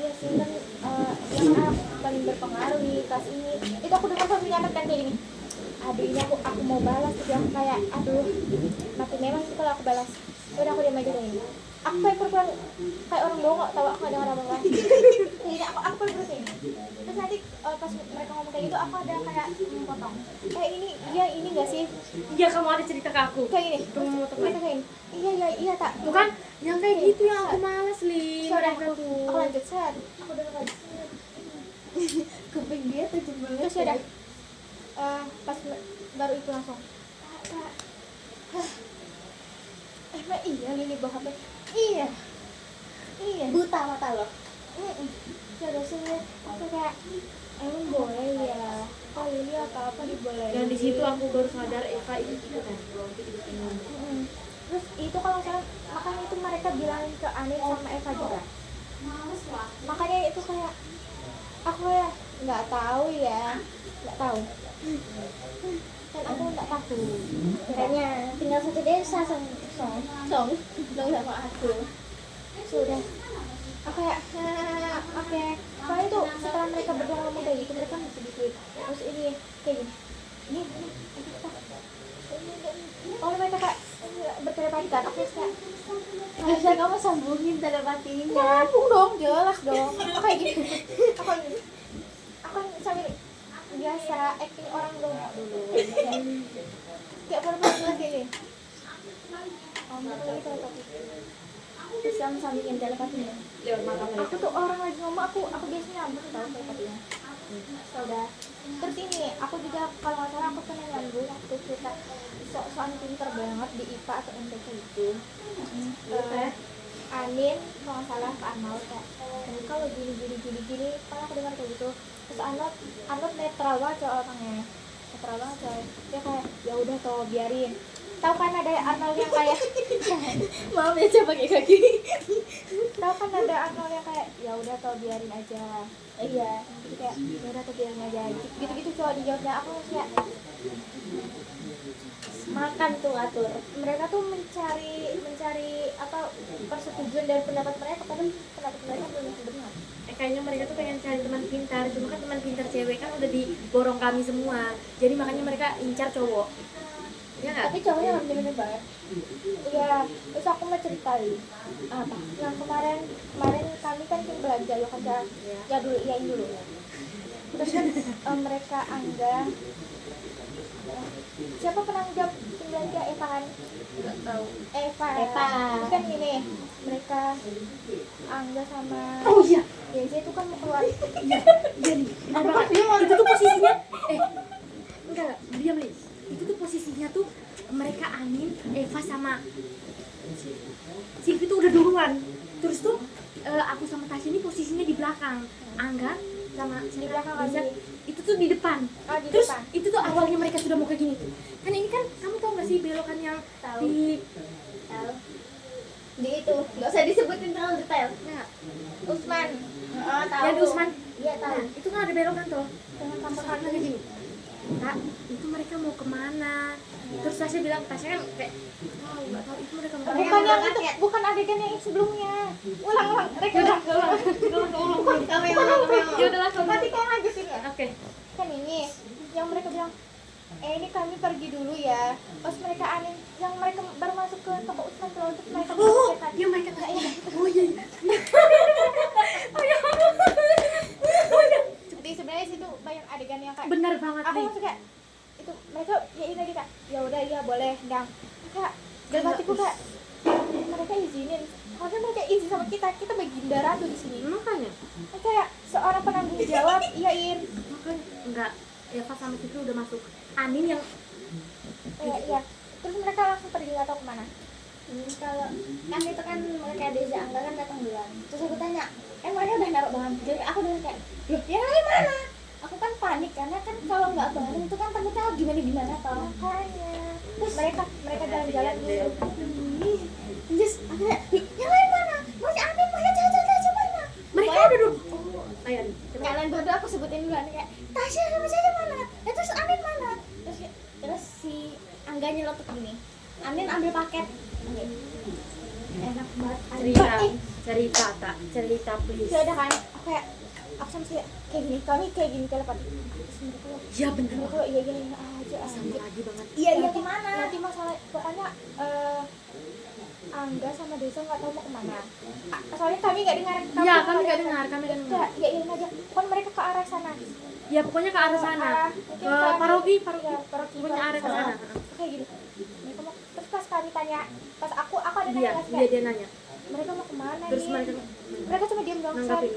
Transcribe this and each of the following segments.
iya sih kan yang paling berpengaruh di kelas ini itu aku dengar sambil nyatet kan kayak gini. Aduh ini aku mau balas tapi aku kayak aduh mati memang sih kalau aku balas. Udah aku diam aja deh. Aku kayak perempuan kayak orang bongok tahu aku ada orang bongok. Jadi aku perempuan ini. Terus nanti pas mereka ngomong kayak gitu aku ada kayak potong. Kayak ini enggak sih? Iya, kamu ada cerita ke aku. Kayak ini. Kamu mau potong Mereka kayak ini. Iya tak. bukan yang kayak gitu yang aku malas, Lin. Sudah Mereka aku tuh. lanjut set. Aku udah lanjut. Kuping dia tajam banget. Terus ya udah pas baru itu langsung emang iya Lili bawa HP iya Buta mata lo. ya udah sini aku kayak emang boleh ya kok Lili apa dibolehin. Dan di situ aku baru sadar Eva itu ikutan. Terus itu kalau misalnya makanya itu mereka bilangin ke Anin sama Eva juga makanya itu kayak aku ya nggak tahu dan aku nggak takut Makanya tinggal satu desa song dong sama aku. sudah aku kayak oke. Soalnya itu setelah mereka berdua ngomong kayak gitu mereka masih dikuit terus ini kayak gini oh mereka kayak bertelepati kan aku kayak Harusnya kamu sambungin telepatinya. nyambung dong jelas dong aku kayak gitu aku sambil biasa acting orang dong dulu kayak perempuan lagi nih mereka lagi telepati Terus kamu sambungin telepatinya. Lewat mata mereka. aku tuh orang lagi ngomong aku biasanya nyambung tau telepatinya sudah terus ini aku juga kalau nggak salah aku pernah nyambung waktu kita soal pinter banget di IPA atau MTK itu Anin kalau nggak salah ke Arnold kayak kalau gini pernah aku dengar kayak gitu terus Arnold netral banget coy orangnya netral banget coy dia kayak ya udah toh biarin tahu kan ada Arnold yang kayak Maaf ya coba pakai kaki. tahu kan ada Arnold yang kayak ya udah toh biarin aja Iya. gitu kayak ya udah toh biarin aja gitu cowok dijawabnya aku kayak Makan tuh atur. mereka tuh mencari apa persetujuan dari pendapat mereka padahal pendapat mereka belum tentu benar. Kayaknya mereka tuh pengen cari teman pintar, cuma kan teman pintar cewek kan udah diborong kami semua. Jadi makanya mereka incar cowok. Ya nggak? Tapi cowoknya bener-bener banget. Iya, terus aku mau ceritain apa yang kemarin kami kan tim belanja ya kan ya dulu iyain dulu terus kan mereka Angga siapa penanggung jawab tim belanja Eva kan Nggak tahu. Eva terus kan gini mereka Angga sama Iya. Desi itu kan mau keluar Jadi, itu tuh posisinya enggak, diam Lis. Itu tuh posisinya tuh mereka Anin, Eva sama Silvi tuh udah duluan. Terus tuh aku sama Tasya ini posisinya di belakang. Angga sama Di belakang Lisa, lagi. itu tuh di depan. Di Terus depan. itu tuh awalnya mereka sudah mau kayak gini tuh. Kan ini kan kamu tau gak sih belokan yang Tahu. di Tahu. Di itu nggak usah disebutin terlalu detail. nah, Usman Oh, tahu. yang di Usman. Iya tahu. Nah, itu kan ada belokan tuh. dengan Pas kampung kamu kayak gini, Kak, itu mereka mau kemana? Terus Tasya bilang, Tasya kan kayak, oh nggak tahu itu mereka mau bukan kemana. yang itu bukan adegan yang sebelumnya ulang mereka ulang Kamu yang Ya udah langsung. nanti kayak lanjutin ya Oke. kan ini yang mereka bilang ini kami pergi dulu ya pas mereka Anin yang mereka baru masuk ke toko Usman tuh terus mereka Oh, kan ya mereka ya, iya. Oh iya. Iya. Jadi sebenarnya situ banyak adegan yang kayak Benar banget aku nih. langsung kayak itu mereka ya ini lagi kak ya udah iya boleh dang kak dalam hatiku kak mereka izinin karena mereka izin sama kita baginda ratu di sini Makanya. kayak seorang penanggung jawab iyain Makanya enggak. Eva sama Fikri udah masuk. Anin yang iya terus mereka langsung pergi nggak tahu kemana. Kalau kan itu kan mereka Deza Angga kan datang duluan. Terus aku tanya, mereka udah naruh barang. Jadi aku udah kayak, loh yang lain mana? Aku kan panik karena kan kalau nggak bareng itu kan takutnya gimana toh. Makanya terus mereka jalan-jalan dulu Terus aku kayak, yang lain mana? Masih Anin, mereka Tasya mana? mereka Pokoknya- udah dulu. Ayo. Kalian berdua aku sebutin duluan kayak Tasya sama saya mana? Terus Anin mana? Terus si Angga nyelotok gini. Anin ambil paket. Oke. Enak banget. Cerita. cerita tak cerita please. Ya udah kan, aku kayak aku sama sih kayak gini, kami kayak gini telepati. Ya bener Kalau iya aja sama lagi banget. Iya nanti, kemana? nanti masalah pokoknya Angga sama Desa nggak tahu mau kemana. Soalnya kami nggak dengar. Iya kami nggak dengar. Ya iya aja. Pokoknya mereka ke arah sana. Ya pokoknya ke arah sana. Mungkin Ke paroki. Ya, paroki. Pokoknya arah ke sana. Kayak gitu. Mereka mau, terus pas kami tanya, pas aku ada Iya, nanya iya dia nanya. mereka mau kemana Terus nih? Mereka cuma diam doang. nanggapin.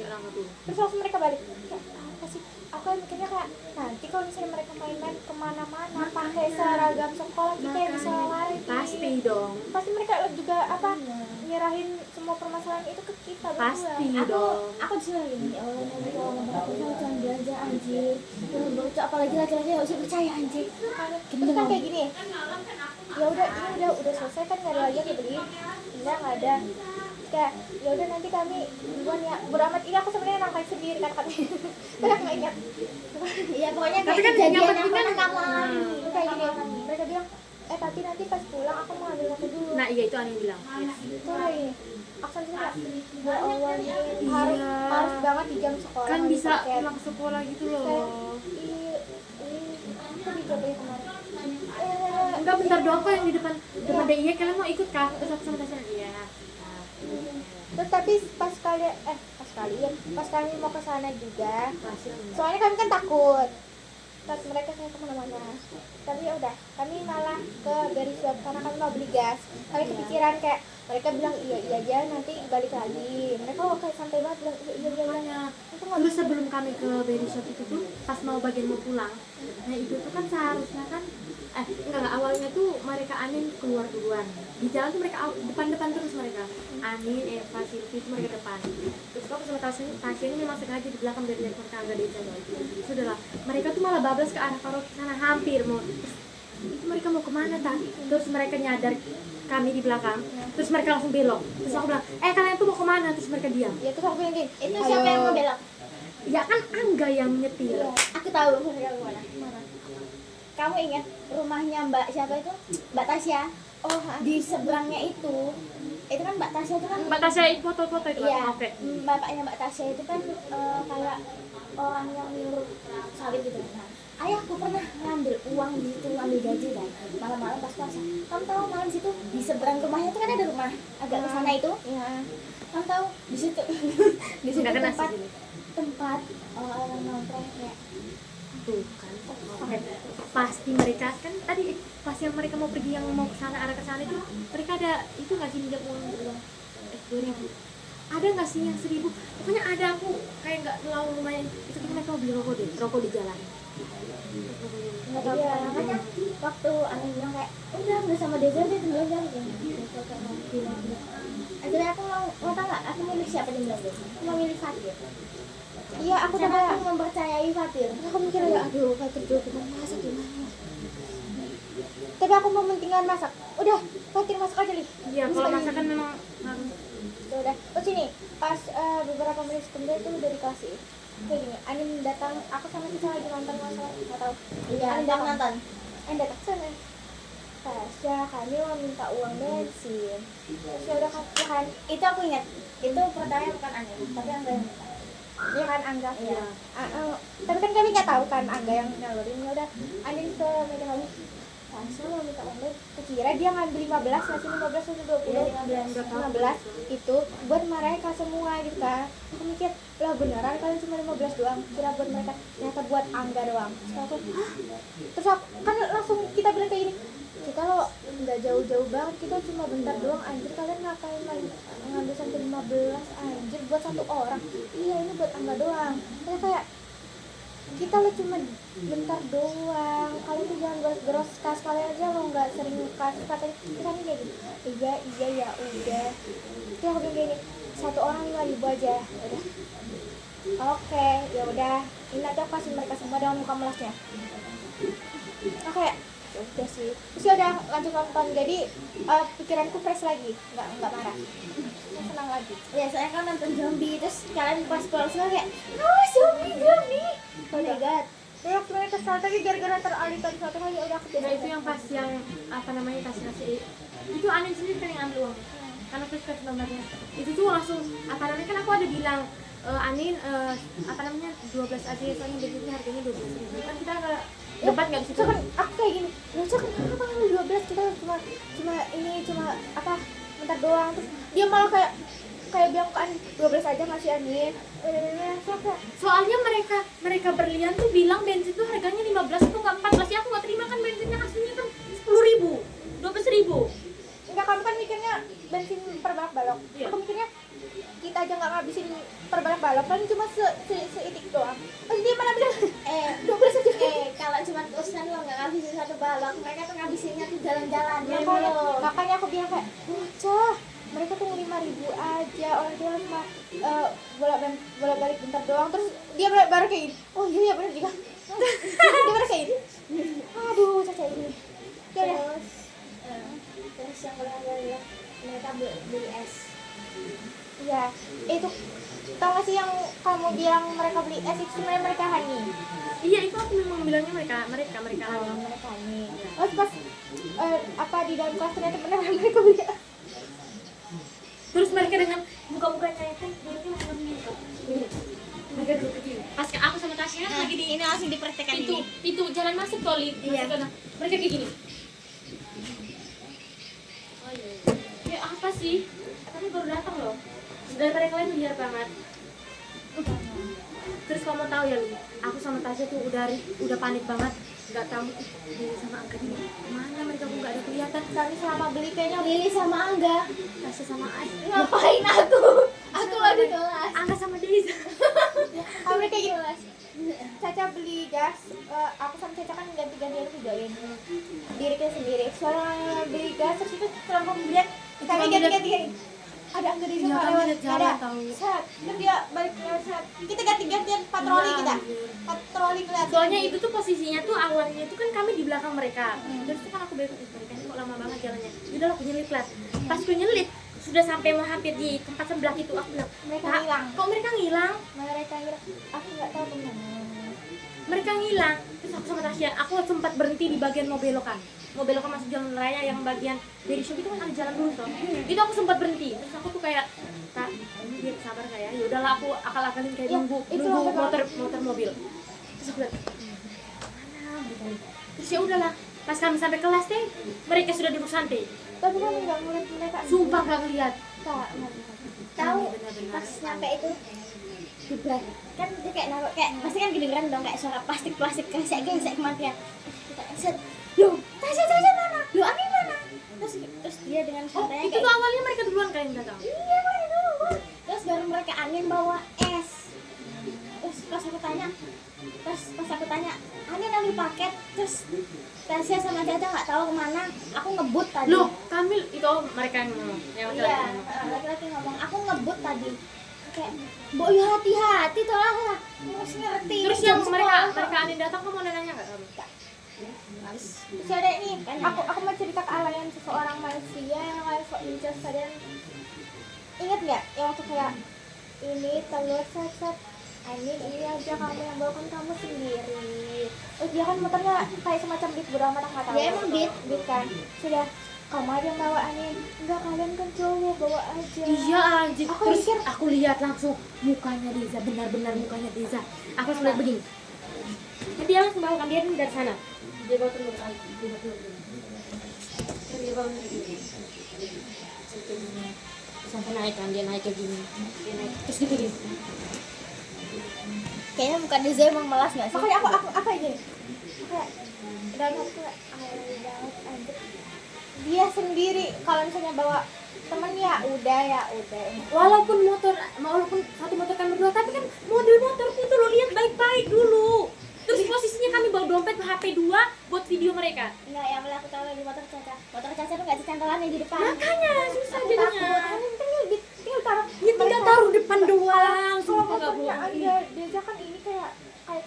Terus langsung mereka balik. Kayak, apa sih? Aku kan mikirnya kayak nanti kalau misalnya mereka main-main kemana-mana pakai seragam sekolah kita yang bisa lari. Pasti dong. Pasti mereka juga apa nyerahin semua permasalahan itu ke kita berdua. Pasti dong. Aku disuruh gini, ya Allah nanti kalau ngomong aku jangan belanja anjir. Jangan bocah apalagi laki-laki nggak usah percaya anjir. Terus kan kayak gini. Ya udah ini udah selesai kan nggak ada lagi yang dibeli. Nggak ada. Kayak ya udah nanti kami duluan ya. Beramat ini aku sebenarnya nangkai sendiri kan katanya. Tapi aku nggak ingat. Iya pokoknya Tapi kayak kan kejadian yang yang penting kan pernah kamu alami. Kayak gini. Mereka bilang tapi nanti pas pulang aku mau ambil aku dulu. Nah iya itu aneh bilang. Itu ini aku sendiri ya Allah ini harus banget di jam sekolah Kan nggak bisa pakai. pulang sekolah gitu loh. Aku dijodohin kemarin. Enggak bentar doang kok yang di depan DIY kalian mau ikut kah? Terus aku sama Tasya iya. Terus tapi pas kami mau ke sana juga. Soalnya kami kan takut. Terus mereka saya kemana-mana. Tapi ya udah, kami malah ke garis web karena kami mau beli gas. Kami kepikiran kayak mereka bilang iya aja nanti balik lagi. Mereka kayak santai banget bilang iya. Makanya terus sebelum kami ke berry shop itu tuh pas mau bagian mau pulang, nah itu tuh kan seharusnya kan enggak awalnya tuh mereka Anin keluar duluan di jalan tuh mereka depan terus mereka Anin, Eva, Silvi itu mereka depan. Terus aku sama Tasya ini memang sengaja di belakang biar lihat mereka agak desa loh. Sudahlah mereka tuh malah bablas ke arah paroki sana hampir mau itu mereka mau kemana tak? Terus mereka nyadar kami di belakang, terus mereka langsung belok. Terus aku bilang, kalian tuh mau kemana? Terus mereka diam. Ya terus aku bilang gini, Itu siapa yang mau belok? Ya kan Angga yang nyetir. Iya. Aku tahu mereka kemana. Kamu ingat rumahnya Mbak siapa itu? Mbak Tasya. oh Di seberangnya itu kan Mbak Tasya itu kan Mbak Tasya foto-foto itu iya, kan? Oke. bapaknya Mbak Tasya itu kan kayak orang yang nyuruh sawit gitu. Nah, ayahku pernah ngambil uang di situ, ngambil gaji kan malam-malam pas puasa. Kamu tahu malam situ di seberang rumahnya itu kan ada rumah agak ke sana itu. ya Kamu tahu di situ di situ Nggak kena tempat sih, tempat orang nongkrong kayak Tuh kan. Oke. Pasti mereka kan tadi pas yang mereka mau pergi yang mau ke sana arah ke sana itu mereka ada itu nggak sih minjam uang beruang 2.000. Ada nggak sih yang 1.000? Pokoknya ada aku kayak nggak terlalu lumayan. Itu kita mereka mau beli rokok di jalan. nggak tahu. Iya, makanya waktu Anin bilang kayak udah sama Deza dia tinggal jalan gitu. Akhirnya aku mau tahu nggak? Aku milih siapa di bilang Deza? Aku mau milih Fatir. iya aku Karena coba aku mempercayai Fatir. aku mikir ya aduh Fatir juga kita masak gimana ya tapi aku mau mentinggal masak udah Fatir masak aja nih Iya, kalau masakan memang harus. ya udah terus ini pas beberapa menit kemudian tuh udah dikasih kayak gini Anin datang aku sama Cica lagi nonton masalah nggak tahu Iya, Anin aku nonton. Anin datang sana Tasya kami mau minta uang bensin terus ya udah kan Itu aku ingat. Itu pertama bukan Anin, tapi Angga yang minta. iya kan Angga Iya. tapi kan kami nggak tahu kan Angga yang nawarin ya udah Anin ke meja kami Tasya mau minta uang bensin kira dia ngambil 15 ngasih 15 atau 20 Iya, 15 itu buat mereka semua gitu kan aku mikir lah beneran kalian cuma 15 doang kira buat mereka ternyata buat Angga doang terus aku hah? Terus aku kan langsung kita bilang kayak gini kita lo nggak jauh-jauh banget kita cuma bentar doang anjir kalian ngapain main ngambil sampai 15 anjir buat satu orang iya ini buat Angga doang kayak kita lo cuma bentar doang kalian tuh jangan gros kas kalian aja lo nggak sering kasih katanya kita nih kayak gitu iya ya udah itu aku bilang gini satu orang 5.000 aja udah oke ya udah ini nanti aku kasih mereka semua dengan muka melasnya oke ya udah sih terus ya udah lanjut nonton jadi pikiranku fresh lagi nggak marah senang lagi Ya, soalnya kan nonton zombie terus kalian pas pulang semua kayak oh zombie. Oh my god. terus waktu mereka kesal tapi gara-gara teralihkan satu kali udah aku Nah itu yang pas yang apa namanya kasih itu Anin sendiri kan yang ambil uang. Karena aku suka nomornya. Itu tuh langsung apa namanya, kan aku ada bilang Anin apa namanya 12 aja ya, soalnya bensinnya harganya 12.000. Kan kita nggak debat nggak di situ. Kan aku kayak gini, lucu kan kenapa ngambil 12, kita cuma apa bentar doang. Terus dia malah kayak bilang kan 12 aja masih Anin. Soalnya mereka berlian tuh bilang bensin tuh harganya 15 tuh nggak 14 ya, aku nggak terima kan bensinnya aslinya kan 10.000, 12.000. Enggak, kamu kan mikirnya bensin per balok. Iya. Aku mikirnya kita aja nggak ngabisin per balok kan cuma seitik doang. Terus dia malah bilang 12 aja. Kalau cuma terusan lo nggak ngabisin satu balok, mereka tuh ngabisinnya tuh jalan-jalan ya Makanya aku bilang kayak bocah, mereka tuh 5.000 aja, orang dia cuma bolak-balik bentar doang. Terus dia baru kayak gini, oh iya benar juga. Dia baru kayak gini, aduh caca ini. Ya udah. Terus yang adalah mereka beli es. Iya, itu tau gak sih yang kamu bilang mereka beli es itu sebenarnya mereka honey. Iya, itu aku memang bilangnya mereka Mereka honey. Iya. Terus pas apa di dalam kelas ternyata benar mereka beli es. Terus mereka dengan buka-bukanya itu duduknya masih gitu. Mereka duduk begini. Pas aku sama Tasya kan lagi di Ini langsung dipraktekkan itu jalan masuk toli. Iya. Mereka kayak gini. Oh iya. Ya apa sih? Tapi baru datang loh. Dan mereka lain liar banget. Terus kamu tahu ya Lu, aku sama Tasya tuh udah panik banget, nggak tahu Lili sama Angga ini kemana, mereka kok nggak ada kelihatan. Kami selama beli kayaknya Lili sama Angga. Tasya sama Ai, Ngapain aku? Aku lagi kelas. Angga sama Deiza. kami kayak gini. Caca beli gas, aku sama Caca kan ganti-gantian videoin diri kita sendiri. Soalnya beli gas terus itu setelah pembelian kami ganti-gantian. Ada Angga di Iya, sana kami lewat, lihat nggak jalan ada. tahu. Set, terus dia balik lewat set. Kita ganti-gantian patroli Iya, kita. anjir. Patroli ngeliat. Soalnya itu tuh posisinya tuh awalnya itu kan kami di belakang mereka. Terus tuh kan aku balik mereka ini kok lama banget jalannya. Udah aku nyelip lah. Pas aku nyelip sudah sampai mau hampir di tempat sebelah itu, aku bilang Mereka "Kak, hilang. kok mereka ngilang? Mereka kira aku nggak tahu kemana. Mereka ngilang." Terus aku sama Tasya, aku sempat berhenti di bagian mau belokan masuk jalan raya yang bagian dari shop itu kan ada jalan lurus toh. Itu aku sempat berhenti. Terus aku tuh kayak, "Kak, ini dia sabar nggak ya?" Ya udahlah, aku akal-akalin kayak Ya, nunggu itu aku motor mobil. Terus aku bilang, "Mana?" gitu. Terus ya udahlah, pas kami sampai kelas deh, mereka sudah duduk santai. Tapi kami nggak ngeliat mereka. Sumpah nggak ngeliat. Tak. Tahu Benar-benar. pas nyampe itu jebret kan dia kayak naruh kayak pasti kan kedengeran dong kayak suara plastik gesek kematian. Kita set. Loh, Tasya mana? Loh, Ani mana? Terus dia dengan Oh, santainya itu kayak tuh awalnya mereka duluan kalian nggak tahu. iya kan itu. Terus baru mereka Anin bawa es. Terus pas aku tanya, Anin ambil paket. Terus Tasya sama Caca nggak tahu kemana. Aku ngebut tadi. Loh, Kamil itu mereka yang ngomong, yang Iya, laki-laki ngomong. laki-laki ngomong. Aku ngebut tadi. Kayak, "Mbok yo hati-hati toh lah. Harus ngerti." Terus jam yang mereka sekolah. Anin datang, kamu ada nanya nggak kamu? Terus ada ini, aku mau cerita kealayan seseorang manusia yang kayak sok incest. Kalian ingat nggak yang waktu kayak ini telur set Anin ini aja kamu yang bawa, kan kamu sendiri. Oh dia kan motornya kayak semacam beat, bodo amat aku nggak tahu. Ya, emang beat kan. Sudah kamu aja yang bawa Anin. Enggak, kalian kan cowok, bawa aja. Iya anjir. Aku Terus mikir, aku lihat langsung mukanya Deza, benar-benar mukanya Deza. Aku langsung lihat begini. Jadi dia langsung bawa kan, dia dari sana. Dia bawa telur lagi, dia bawa telur. Dia bawa begini. Sampai naik kan, dia naik kayak gini. Dia naik terus gitu gini. Kayaknya bukan Deza emang malas nggak sih? makanya aku apa aja nih? Kayak dalam hati kayak alay banget anjir. Dia sendiri kalau misalnya bawa temen ya udah. Walaupun satu motor kan berdua, tapi kan model motorku tuh lo lihat baik-baik dulu. Terus posisinya kami bawa dompet, HP 2 buat video mereka. Enggak, yang malah aku tahu di motor Caca. Motor Caca tuh nggak cantolan yang di depan. Makanya susah Aku jadinya. takut. Anin tinggal taruh. Ya tinggal taruh depan doang. Kalau Sumpah nggak motornya bohong. ada Deza kan ini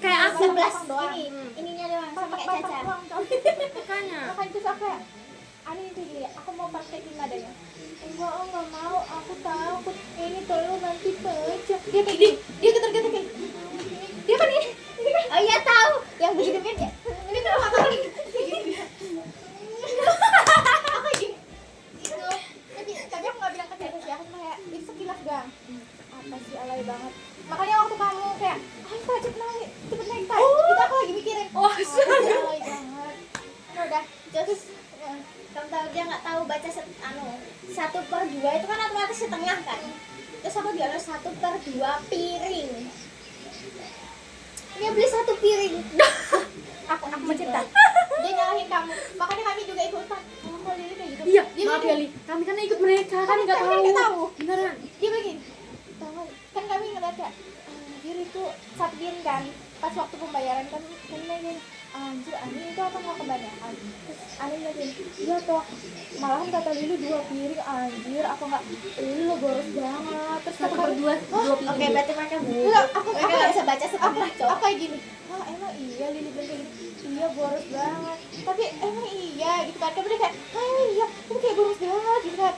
Kayak aku, belakang doang. ini, ininya doang sama kayak Caca. Makanya. Makanya terus aku kayak Anin itu gini, aku mau praktekin nadanya. Enggak mau, aku takut ini tolong nanti pecah. Dia kayak gini, dia getar-getar kayak dia kan ini kan Oh iya tahu, yang begitu kan ya. ini kan motor kayak gini. Aku kayak gini. Gitu. Tapi aku nggak bilang ke Makanya waktu kamu kayak ayo Pak cepet naik Pak, itu aku lagi mikirin lagi banget. Nah, udah Terus kamu tahu dia nggak tahu baca 1/2 itu kan otomatis setengah kan. Terus aku dia 1/2 piring. Dia beli 1 piring. aku mencerita. Dia nyalahin kamu. Makanya kami juga ikutan. Oh, kok Lili kayak gitu. Iya, Dia maaf begini, ya Li, kami kan ikut mereka kan nggak kami tahu. nggak tahu. Beneran. Dia begini. Tahu kan kami ngeliat kayak anjir itu 1 piring kan. Pas waktu pembayaran kami nanya anjir Ani itu apa nggak kebanyakan. Terus Ani bilang iya toh malahan kata Lili 2 piring anjir apa nggak Lili lo boros banget. Terus kata kami 1/2 "Hah? piring. Oke, berarti mereka Enggak, aku nggak bisa baca setengah, Cok. aku kayak gini emang iya Lili bilang kayak gini iya boros banget tapi emang iya gitu kan kami kayak iya itu kayak boros banget gitu kan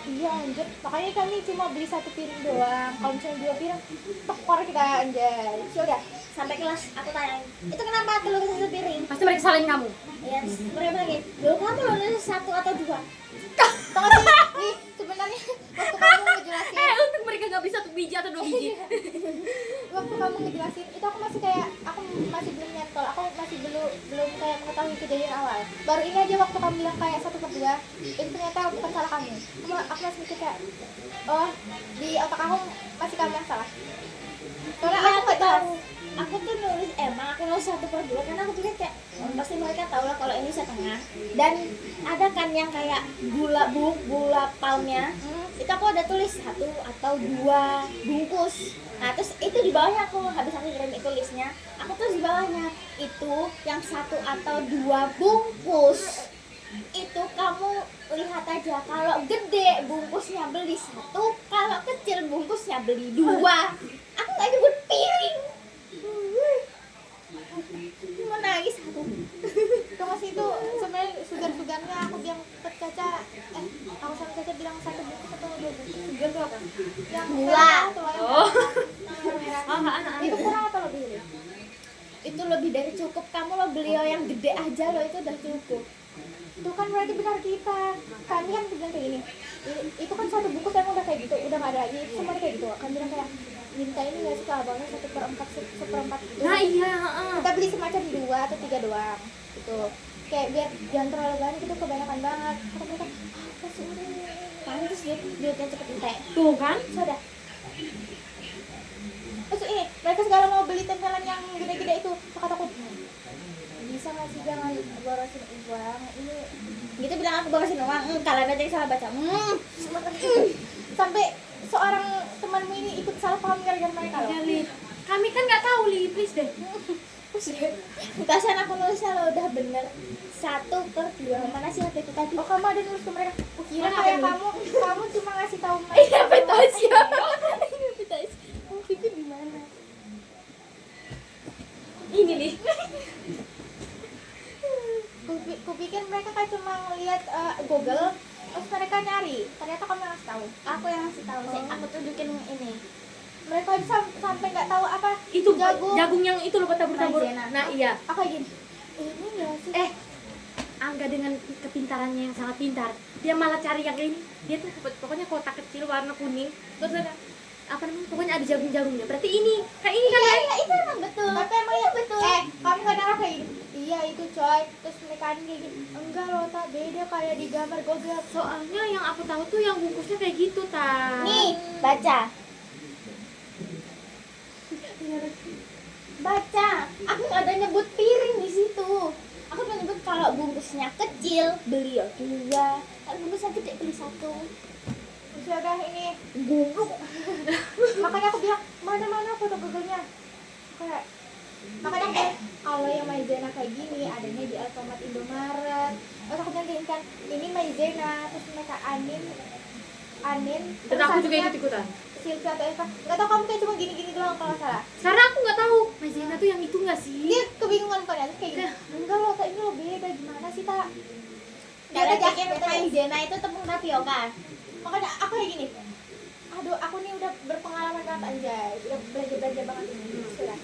iya anjir makanya kami cuma beli 1 piring doang kalau misalnya 2 piring tekor kita anjay sudah Sampai kelas aku tanyain, itu kenapa aku lulus 1 piring? Pasti mereka salahin kamu. Ya, mereka bilang gini, loh kamu lulus 1 atau 2? tau gak sih nih sebenarnya waktu kamu ngejelasin Untuk mereka nggak bisa 1 biji atau 2 biji. waktu kamu ngejelasin itu aku masih belum nyantol aku masih belum kayak mengetahui kejadian awal baru ini aja waktu kamu bilang kayak 1/2 itu ternyata bukan salah kamu aku masih mikir kayak oh di otak aku masih kamu yang salah soalnya Iya, aku nggak tahu aku tuh nulis emang aku nulis 1/2 karena aku pikir kayak pasti mereka tahu lah kalau ini setengah. Dan ada kan yang kayak gula palmnya itu aku ada tulis 1 atau 2 bungkus. Nah terus itu di bawahnya aku habis aku kirim itu listnya, aku tulis di bawahnya itu yang 1 atau 2 bungkus. Itu kamu lihat aja, kalau gede bungkusnya beli 1, kalau kecil bungkusnya beli 2. Aku nggak nyebut piring. Mau nangis aku. terus itu sebenarnya sugar-sugarnya aku bilang ke Caca aku sama Caca bilang 1 bungkus atau 2 bungkus sugar itu apa? Yang Gula. merah tuh, yang Oh. merah. Anak-anak. Itu kurang apa lebih? Itu lebih dari cukup, kamu lo beli yang gede aja lo itu udah cukup. Itu kan berarti benar kita kami kan bilang kayak gini itu kan 1 bungkus yang udah kayak gitu udah nggak ada lagi semua kayak gitu kan bilang kayak minta ini nggak sih abangnya 1/4 gitu Nah iya, heeh. kita beli semacam 2 atau 3 doang gitu kayak biar jangan terlalu banyak itu kebanyakan banget kata mereka apa sih ini Pantes duitnya cepet entek. Tuh kan? sudah terus ini mereka segala mau beli tempelan yang gede-gede itu kataku bisa nggak sih jangan borosin uang ini Gitu bilang aku borosin uang. Kalian aja yang salah baca. sampai seorang temanmu ini ikut salah paham gara-gara mereka loh. Ya, Li. Kami kan nggak tahu Li, please deh. Kasian aku nulisnya lo udah bener 1/2. Mana sih hati itu tadi? Oh kamu ada nulis ke mereka? Kira Mana kayak ada kamu cuma ngasih tahu mereka. Iya betul siapa? Iya betul. Kamu pikir gimana? Ini nih. Kupikir mereka kayak cuma ngeliat Google terus mereka nyari. Ternyata kamu yang ngasih tahu. Aku yang ngasih tahu sih. Aku tunjukin ini. Mereka aja sampai nggak tahu apa Itu jagung. jagung yang itu loh tabur-tabur. Maizena. Nah iya. Aku kayak gini. Ini nggak sih? Angga dengan kepintarannya yang sangat pintar, dia malah cari yang ini. Dia tuh pokoknya kotak kecil warna kuning. Terus ada apa namanya? Pokoknya ada jagung-jagungnya. Berarti ini, kayak ini kan? Iya, itu emang betul. Tapi emang iya betul. Kamu nggak nara kayak gini. Iya itu coy. Terus mereka kayak gini. Enggak loh, tak beda kayak di gambar Google. Soalnya yang aku tahu tuh yang bungkusnya kayak gitu, ta. Nih, baca. Baca. Aku nggak ada nyebut piring di situ. Aku cuma nyebut kalau bungkusnya kecil beli 2, kalau bungkusnya gede beli 1. Terus udah ini Goblok. makanya aku bilang mana foto Google-nya kayak makanya aku bilang, kalau yang Maizena kayak gini adanya di Alfamart Indomaret terus aku bilang gini kan ini Maizena terus mereka Anin Dan aku juga ikut-ikutan. Silvia atau Eva nggak tahu kamu kayak cuma gini doang kalau nggak salah Karena aku nggak tahu, Maizena tuh yang itu nggak sih? dia kebingungan kan ya terus kayak gini enggak loh tak ini lo beda gimana sih tak dia Kalian aja pikir Maizena itu tepung tapioka? makanya aku kayak gini aduh aku nih udah berpengalaman banget anjay udah belajar banget ini sudah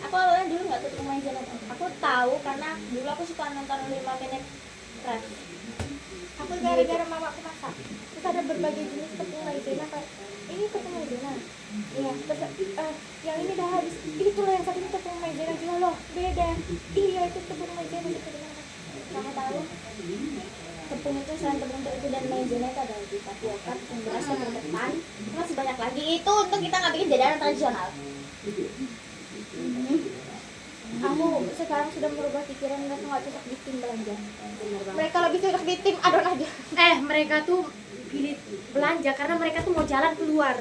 Aku awalnya dulu nggak tuh tepung Maizena. Aku tahu karena dulu aku suka nonton 5 Minute Craft. aku gara-gara mama aku masak terus ada berbagai jenis tepung maizena kayak ini tepung maizena iya terus yang ini udah habis itu loh yang satu ini tepung maizena juga loh beda iya itu tepung maizena itu gimana Kamu tahu tepung itu selain tepung terigu dan maizena itu ada lagi tapioka, tepung beras, tepung ketan, masih banyak lagi. Itu untuk kita nggak bikin jajanan tradisional. aku sekarang sudah merubah pikiran mereka nggak cocok di tim belanja Bener banget. mereka lebih cocok di tim adon aja Mereka tuh pilih belanja karena mereka tuh mau jalan keluar.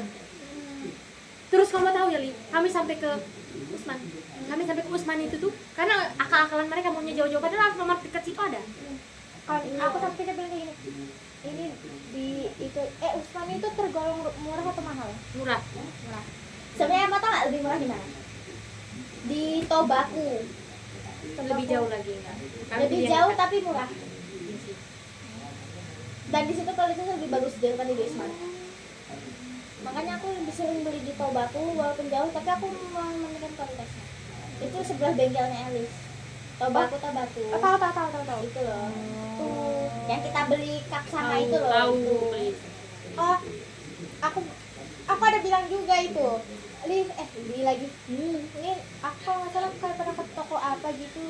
Terus kamu tahu ya Li, kami sampai ke Usman itu tuh karena akal-akalan mereka maunya jauh-jauh padahal Alfamart dekat situ ada. kan aku sampai bilang kayak gini ini di itu Usman itu tergolong murah atau mahal Murah. Sebenarnya apa tau nggak lebih murah di mana? Di Tobaku. Lebih jauh lagi enggak. Lebih jauh tapi murah. Dan di situ kualitasnya lebih bagus daripada di Usman. Makanya aku lebih sering beli di Tobaku walaupun jauh tapi aku mementingkan kualitasnya. Itu sebelah bengkelnya Elis. Tobaku. tahu Itu loh. Tuh, yang kita beli kap sama itu loh. Tahu. Itu. oh aku ada bilang juga itu beli lagi ini aku kalau nggak salah kayak pernah ke toko apa gitu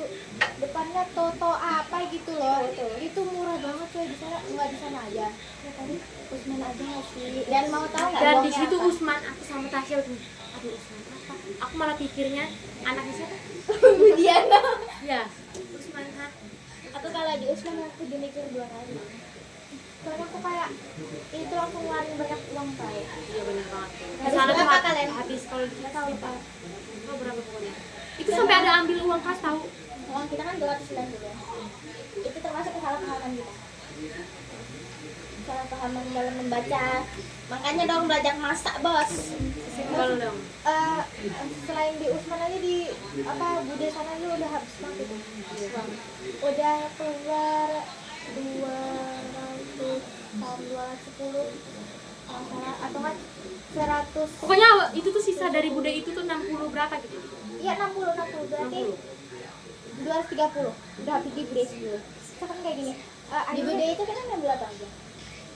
depannya Toto apa gitu loh itu murah banget coy di sana nggak di sana aja ya tadi Usman aja nggak sih Dan mau tahu nggak Dan di bohongnya situ apa? Usman aku sama Tasya tuh. Aduh Usman apa? Aku malah pikirnya anaknya siapa? Budiana. Ya, Usman ha. Aku kalau di Usman aku dimikir 2 kali. soalnya aku kayak itu langsung ngeluarin banyak uang kayak Iya benar banget. Di Habis sana tuh berapa kalian? habis kalau di nggak tahu lupa oh, berapa pokoknya. Itu sampai ada ambil uang kas tahu. Uang kita kan 290 ya. Itu termasuk kesalahpahaman kita. Kesalahpahaman dalam membaca. Makanya dong belajar masak, Bos. Simpel dong. selain di Usman aja di Bude sana aja udah habis banget itu udah keluar 200 tahun 210 kalau salah atau kan 100 Pokoknya itu tuh sisa dari bude itu tuh 60 berapa gitu. iya 60 berarti 230 udah habis di Bude dulu misalkan kayak gini Di Bude itu kita ngambil apa aja?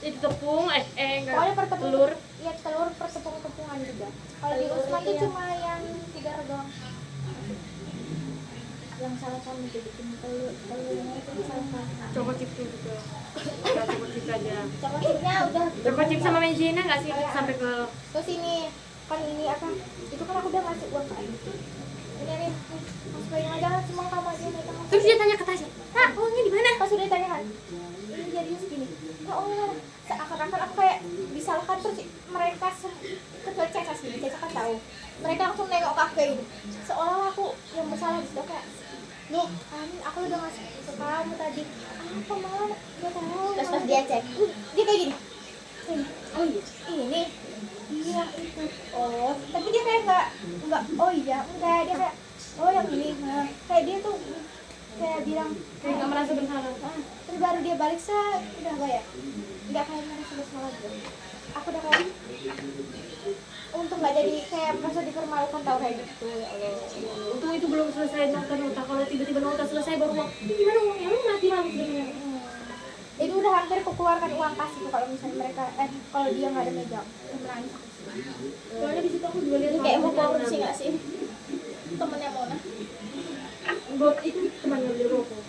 Itu tepung enggak. pokoknya per tepung Telur. iya telur per tepung-tepungan juga kalau di Telur Usman tuh iya. cuma yang 3 doang Yang salah kamu itu bikin telurnya itu salah kamu. Choco chip tuh juga. Udah choco chip aja. Coklatnya udah Choco chip sama maizena enggak sih sampai ke terus ini kan ini apa itu kan aku udah ngasih uang ke Ayu ini nih mas bayang aja kan semua kamu aja nih kamu Terus dia tanya ke Tasya, "Nah, uangnya di mana?" pas udah ditanya kan ini jadi segini ya Allah seakan-akan aku kayak disalahkan terus mereka kecuali Caca sih Caca kan tahu mereka langsung nengok ke aku kayak gitu seolah aku yang bersalah di situ kayak nih kan aku udah ngasih ke kamu tadi apa malah gak tahu Terus pas dia cek, dia kayak gini oh iya. ini iya itu oh tapi dia kayak nggak oh iya enggak dia kayak oh yang ini nah, kayak dia tuh kayak bilang Kayak enggak merasa bersalah. terus baru dia balik udah bayar nggak kayak merasa bersalah gitu aku udah kayak untuk nggak jadi kayak merasa dipermalukan tau kayak gitu ya Allah Untung itu belum selesai nota. Kalau tiba-tiba nota selesai baru uang. Ini gimana uangnya? Lu mati malu sebenarnya. itu udah hampir keluarkan uang kas itu kalau misalnya mereka kalau dia nggak ada megang menangis Soalnya di situ aku juga lihat Ini kayak mau korupsi nggak sih? Temennya Mona. Bot itu temannya beli rokok.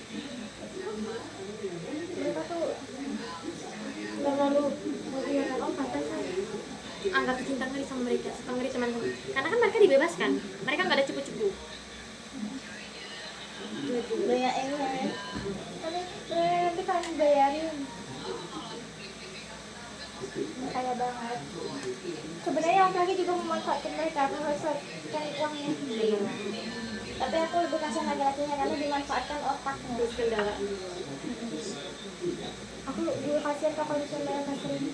mereka tuh Lalu iya kan, oh pantesan angkat cinta ngeri sama mereka, suka ngeri teman-teman. Karena kan mereka dibebaskan, mereka nggak ada cepu-cepu. Banyak yang nanti kalian bayarin kaya banget sebenarnya laki-laki juga memanfaatkan mereka memanfaatkan uangnya tapi aku lebih kasihan laki-lakinya karena dimanfaatkan otaknya. Terus kendaraan juga. aku juga kasihan kalau misalnya mereka sering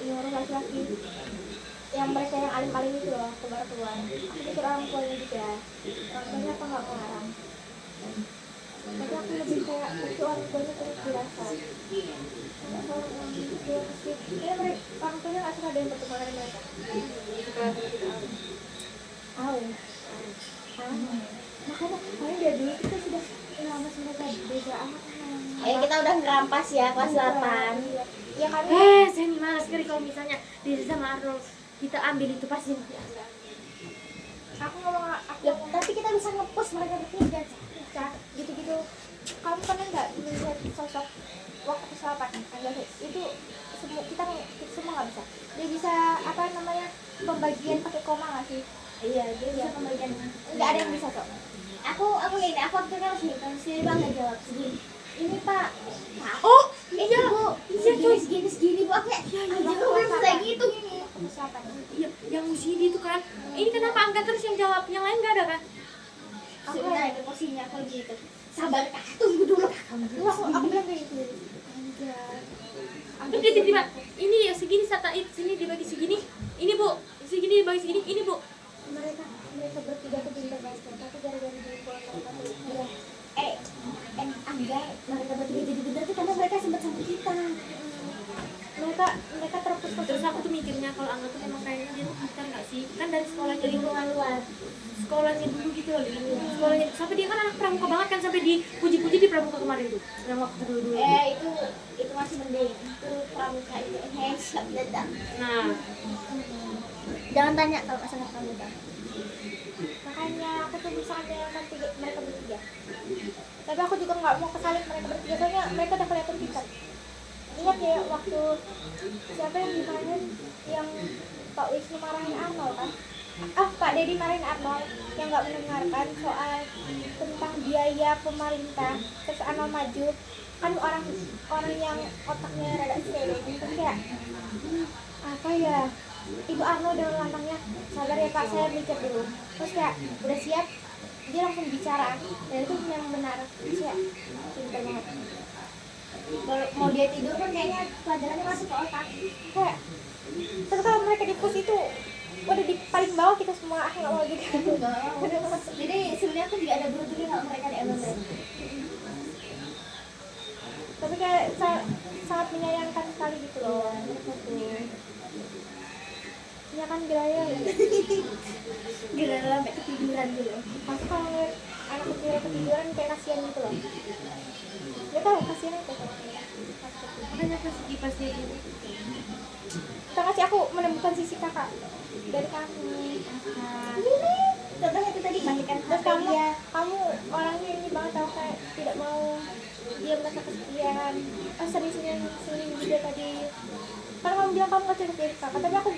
ini orang laki-laki yang mereka yang alim-alim itu loh keluar aku pikir orang tuanya juga orang tuanya apa nggak ngelarang tapi aku lebih kayak itu orang tuanya terus dirasa nggak salah dia kasih ya mereka orang tuanya nggak suka ada yang pertemuan mereka Suka tahu makanya kalian dari dulu kita sudah lama mereka beda amat Ayo kita udah ngerampas ya kelas 8. Iya. ya kami Saya nih malas sekali kalau misalnya Desi sama Arnold kita ambil itu pasti aku ngomong aku Loh, tapi kita bisa ngepost mereka bertiga. Cak, gitu-gitu kamu pernah nggak melihat sosok waktu sahabat enggak itu semua kita semua nggak bisa dia bisa apa namanya pembagian pakai koma nggak sih Iya, dia bisa pembagian. nggak ada yang bisa kok Aku gini, aku waktu kan sini bang nggak jawab segini. Ini Pak. oh Ini iya Bu. iya Segini coy segini Bu. Aku kayak anjir lu belum selesai gitu gini. siapa iya yang Musidi itu kan ini kenapa angkat terus yang jawab yang lain nggak ada kan Aku naik ke kursinya aku gitu. Sabar Kak, tunggu dulu Kak. Lu aku bilang kayak gitu terus dia tiba-tiba ini ya segini sini dibagi segini ini bu segini dibagi segini ini bu mereka bertiga tuh pintar banget tapi gara-gara di pulang mereka tuh iya Enggak, mereka bertiga jadi bener tuh karena mereka sempat sama kita. mereka terpusat terus aku tuh mikirnya kalau Angga tuh memang kayaknya dia tuh pintar nggak sih kan dari sekolahnya Di lingkungan luar. sekolahnya dulu gitu loh sekolahnya sampai dia kan anak pramuka banget kan sampai dipuji-puji di pramuka kemarin tuh yang waktu dulu Itu masih mending. Itu pramuka itu headshot dadak. nah Jangan tanya kalau masalah pramuka. makanya aku tuh bisa andalkan mereka bertiga tapi aku juga nggak mau kesalip mereka bertiga soalnya mereka udah kelihatan pintar ingat ya waktu siapa yang dimarahin yang Pak Wisnu marahin Arnold kan Pak Dedi marahin Arnold yang nggak mendengarkan soal tentang biaya pemerintah terus Arnold maju kan orang yang otaknya rada selek terus kayak apa ya Ibu Arnold dengan lantangnya sabar ya Pak saya mikir dulu terus kayak udah siap dia langsung bicara dan itu yang benar terus ya pintar banget Kalau mau dia tidur pun kayaknya pelajarannya masuk ke otak. kayak terus kalau mereka di pos itu udah di paling bawah kita semua aku nggak mau gitu Jadi sebenarnya aku juga ada beruntung kalau mereka di elemen. tapi kayak sangat menyayangkan sekali gitu loh mereka tuh ya kan Geraya Gila sampai ketiduran dulu. pasti kalau ngeliat anak kecil ketiduran kayak kasihan gitu loh gak tau kasihan itu makanya pas dia gitu kita kasih aku menemukan sisi kakak dari kamu Contohnya itu tadi matikan terus HP kamu dia. kamu orangnya ini banget tau kayak tidak mau dia merasa kesepian sering juga tadi karena kamu bilang kamu gak cocok jadi kakak tapi aku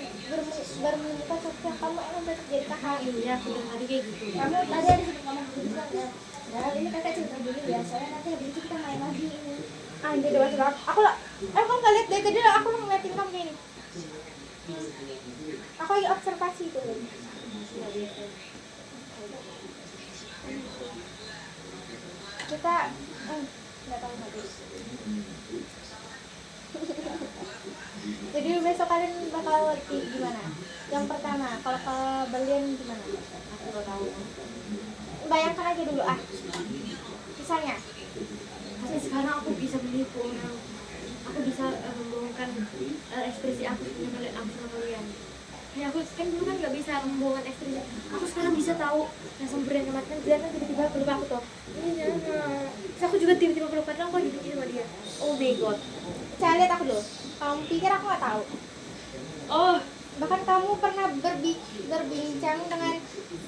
baru menemukan sosok yang kamu emang cocok jadi kakak iya aku bilang tadi kayak gitu Kamu tadi ada sebut ngomong gitu kan ya. Nah, ini kakak cerita dulu ya. Soalnya nanti habis itu kita main lagi ini. anjir dewasa banget aku lah kamu gak liat dari tadi lah aku ngeliatin kamu kayak ini aku lagi observasi itu kita nggak tahu tadi jadi besok kalian bakal lagi gimana yang pertama kalau ke Berlin gimana aku nggak tahu bayangkan aja dulu misalnya tapi sekarang aku bisa menipu orang aku bisa membohongkan ekspresi aku melihat aku sama kalian ya aku kan dulu kan nggak bisa membohongkan ekspresi aku sekarang bisa tahu yang samperin sama kan dia kan tiba-tiba peluk aku tuh ini terus aku juga tiba-tiba peluk padahal aku lagi benci sama dia oh my god saya lihat aku dulu kamu pikir aku nggak tahu oh bahkan kamu pernah berbincang dengan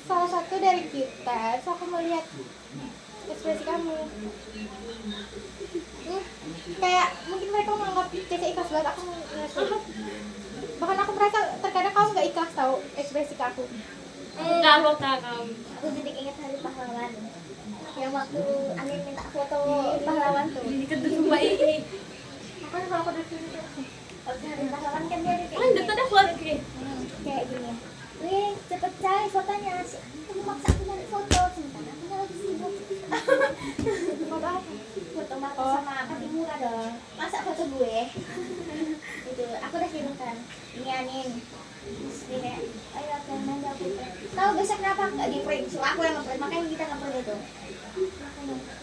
salah satu dari kita so aku melihat ekspresi kamu kayak mungkin mereka menganggap Cece ikhlas banget aku ngeliat bahkan aku merasa terkadang kamu nggak ikhlas tahu ekspresi ke aku enggak lo tahu Aku jadi ingat hari pahlawan. Yang waktu Anin minta foto pahlawan tuh. ini kan tuh semua ini makanya kalau aku dari sini tuh Waktu hari pahlawan kan dia ada kan kayak udah tadi aku lagi kayak gini. Wih, cepet cari fotonya. Kamu maksa aku nyari foto. Sementara aku lagi sibuk. foto apa Foto Marco sama Katimura dong. Masa foto gue? Itu aku udah kirimkan. Ini Anin. Terus dia kayak, ayo aku yang nanya aku. Tahu besok kenapa aku nggak di print? Suruh aku yang nge-print. Makanya kita nge-print itu.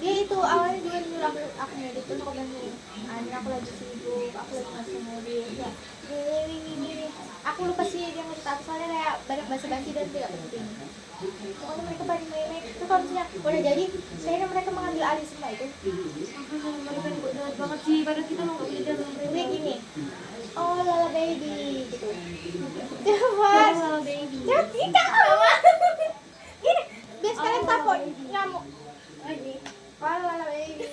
dia itu awalnya juga nyuruh aku ngedit terus aku bilang gini aku lagi sibuk aku lagi ngasih ngedit ya ini aku lupa sih dia ngasih tahu soalnya kayak banyak basa-basi dan tidak penting. Pokoknya mereka pada main-main. Terus kalau misalnya udah jadi, kayaknya mereka mengambil alih semua itu. Mereka jahat banget sih, padahal kita mau nggak punya jalan Dia mereka. gini, oh lala baby gitu. Cepat, Oh, baby. cepat tidak lama. Gini, biar sekalian tapon nyamuk. Oh ini, oh lala baby.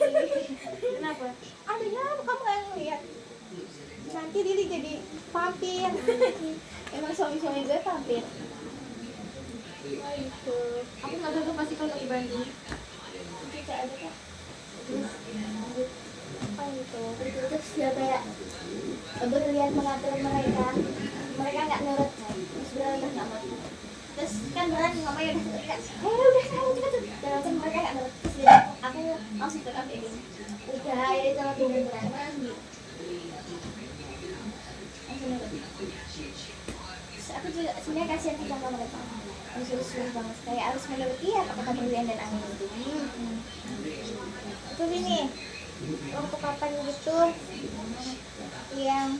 Kenapa? Ada nyamuk kamu nggak ngeliat? Nanti Lili jadi vampir. Emang suami-suami gue vampir. Oh itu. Aku nggak tahu pasti kalau di Bandung. Kita ada kak. Oh itu. Terus dia kayak berlian mengatur mereka nggak nurut kan, terus dia udah nggak mau. Terus kan beneran ngomongnya udah kayak udah sayang cepet dan langsung mereka nggak nurut. Terus dia, aku langsung tetap kayak gini, udah ya sama beneran mas gitu, langsung nurut. Terus aku juga sebenarnya kasihan sih sama mereka, disuruh banget kayak harus menuruti apa kata berlian dan angin itu. Itu ini. Waktu kapan gitu yang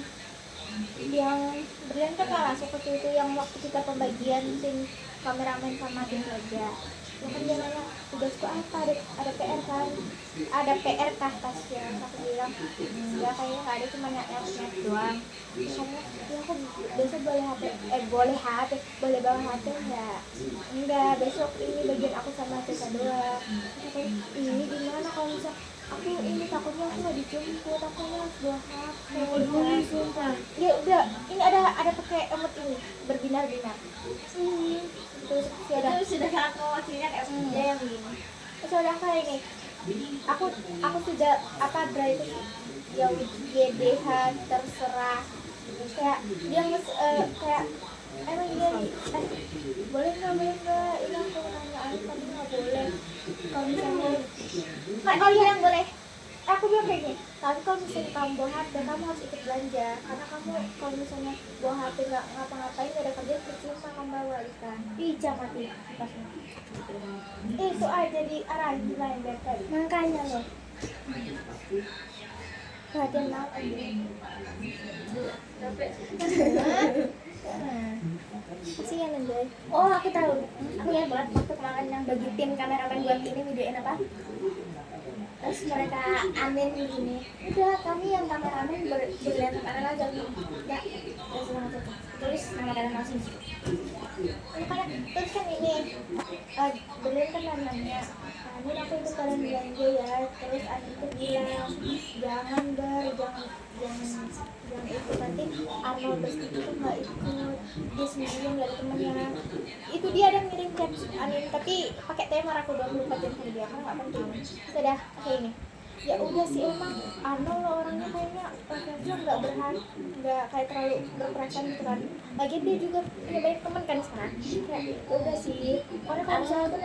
berlian kan nggak masuk ke itu yang waktu kita pembagian tim kameramen sama tim kerja. Ya kan dia nanya tugasku apa, ada PR kan, ada PR kah tasnya. Aku bilang ya kayaknya nggak ada, cuma nyat doang. Karena ya aku besok boleh bawa HP enggak besok ini bagian aku sama Cesa doang. Terus aku, ini gimana kalau misal aku ini takutnya aku nggak dijemput, aku harus bawa HP. Peduli sumpah. Ya udah, ini ada pakai emot ini berbinar-binar. Terus ya udah, Itu sudah sangat mewakilkan kayak dia yang begini. terus udah kayak ini. Aku sudah apa drive itu yang GDH terserah. Kayak dia kayak emang dia boleh nggak ini aku nanya tapi nggak boleh kalau misalnya oh iya yang boleh. Aku bilang kayak gini, tapi kalau misalnya kamu bawa HP, kamu harus ikut belanja. Karena kamu kalau misalnya bawa HP nggak ngapa-ngapain, nggak ada kerjaan, percuma kamu bawa gitu kan. Ih, jam mati. Itu aja di arahin lain dari tadi. Makanya loh, Perhatian banget aja. Kasihan Anjay. oh aku tahu, aku lihat banget waktu kemarin yang bagi tim kameramen buat ini videoin apa. Terus mereka amin gini, udah kami yang kameramen berlian kemarin aja gitu. Ya, segala macam. Terus nama kalian langsung. Makanya terus kan ini beliau kan nanya, Amin aku ikut kalian belanja ya. Terus Amin tuh bilang jangan ikut, nanti Arnold Besti itu nggak ikut, dia sendirian nggak ada temennya. Itu dia ada ngirim chat Amin tapi pakai tema aku 24 jam sama dia kan nggak penting. Sudah kayak ini. Ya udah sih emang Arnold orangnya kayaknya nggak kayak terlalu berperasaan gitu kan. Lagian dia juga punya banyak teman kan sekarang. Kayak ya udah sih. Pokoknya kalau misalnya tuh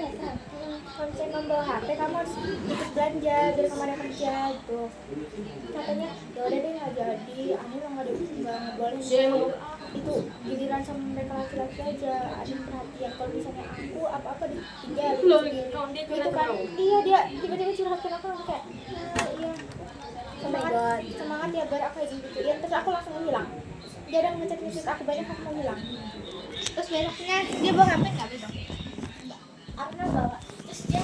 kalau misalnya kamu bawa HP kamu harus ikut belanja biar kamu ada kerja gitu. Katanya ya udah deh nggak jadi. Ani nggak boleh itu giliran sama mereka laki-laki aja. Ada perhatian kalau misalnya aku apa-apa ditinggalin sendiri. Itu kan iya dia tiba-tiba curhat ke aku langsung kayak iya semangat ya biar aku kayak gitu ya. Terus aku langsung hilang. Dia udah ngecek aku banyak, aku mau hilang. Terus besoknya dia bawa HP nggak besok? Arnold bawa, terus dia